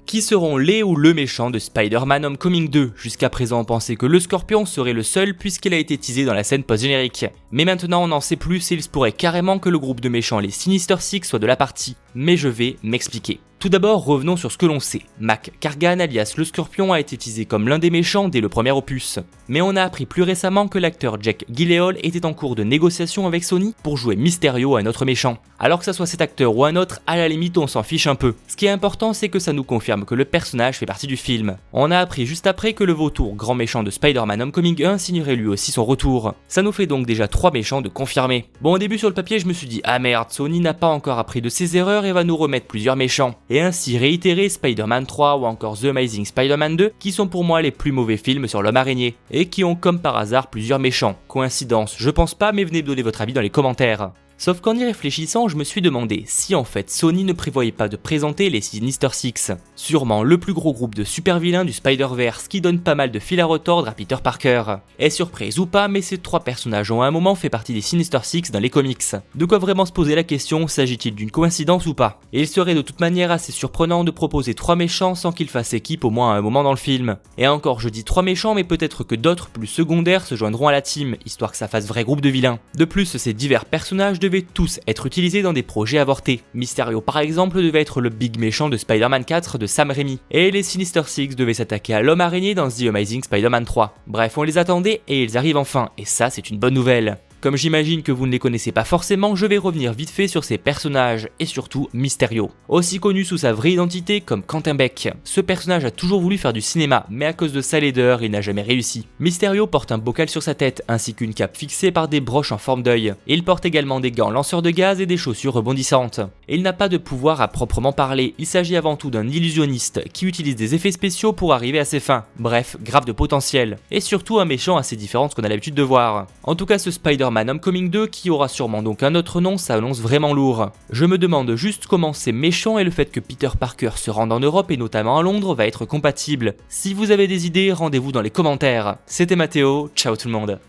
Qui seront les ou le méchant de Spider-Man Homecoming 2? Jusqu'à présent on pensait que le Scorpion serait le seul puisqu'il a été teasé dans la scène post-générique. Mais maintenant on en sait plus et il se pourrait carrément que le groupe de méchants les Sinister Six soit de la partie. Mais je vais m'expliquer. Tout d'abord, revenons sur ce que l'on sait. Mac Gargan alias le Scorpion a été teasé comme l'un des méchants dès le premier opus. Mais on a appris plus récemment que l'acteur Jake Gyllenhaal était en cours de négociation avec Sony pour jouer Mysterio, un autre méchant. Alors que ça soit cet acteur ou un autre, à la limite on s'en fiche un peu. Ce qui est important c'est que ça nous confirme que le personnage fait partie du film. On a appris juste après que le vautour grand méchant de Spider-Man Homecoming 1 signerait lui aussi son retour. Ça nous fait donc déjà 3 méchants de confirmés. Bon au début sur le papier je me suis dit ah merde, Sony n'a pas encore appris de ses erreurs et va nous remettre plusieurs méchants. Et ainsi réitérer Spider-Man 3 ou encore The Amazing Spider-Man 2 qui sont pour moi les plus mauvais films sur l'homme araignée et qui ont comme par hasard plusieurs méchants. Coïncidence, je pense pas mais venez me donner votre avis dans les commentaires. Sauf qu'en y réfléchissant, je me suis demandé si en fait Sony ne prévoyait pas de présenter les Sinister Six. Sûrement le plus gros groupe de super vilains du Spider-Verse qui donne pas mal de fil à retordre à Peter Parker. Et surprise ou pas, mais ces 3 personnages ont à un moment fait partie des Sinister Six dans les comics. De quoi vraiment se poser la question, s'agit-il d'une coïncidence ou pas? Et il serait de toute manière assez surprenant de proposer 3 méchants sans qu'ils fassent équipe au moins à un moment dans le film. Et encore je dis 3 méchants mais peut-être que d'autres plus secondaires se joindront à la team, histoire que ça fasse vrai groupe de vilains. De plus, ces divers personnages devaient tous être utilisés dans des projets avortés. Mysterio par exemple devait être le big méchant de Spider-Man 4 de Sam Raimi, et les Sinister Six devaient s'attaquer à l'homme araignée dans The Amazing Spider-Man 3. Bref, on les attendait et ils arrivent enfin, et ça c'est une bonne nouvelle. Comme j'imagine que vous ne les connaissez pas forcément, je vais revenir vite fait sur ces personnages, et surtout Mysterio. Aussi connu sous sa vraie identité comme Quentin Beck. Ce personnage a toujours voulu faire du cinéma, mais à cause de sa laideur, il n'a jamais réussi. Mysterio porte un bocal sur sa tête, ainsi qu'une cape fixée par des broches en forme d'œil. Il porte également des gants lanceurs de gaz et des chaussures rebondissantes. Et il n'a pas de pouvoir à proprement parler, il s'agit avant tout d'un illusionniste, qui utilise des effets spéciaux pour arriver à ses fins. Bref, grave de potentiel. Et surtout un méchant assez différent de ce qu'on a l'habitude de voir. En tout cas, ce Spider-Man Homecoming 2, qui aura sûrement donc un autre nom, s'annonce vraiment lourd. Je me demande juste comment ces méchants et le fait que Peter Parker se rende en Europe et notamment à Londres va être compatible. Si vous avez des idées, rendez-vous dans les commentaires. C'était Mathéo, ciao tout le monde.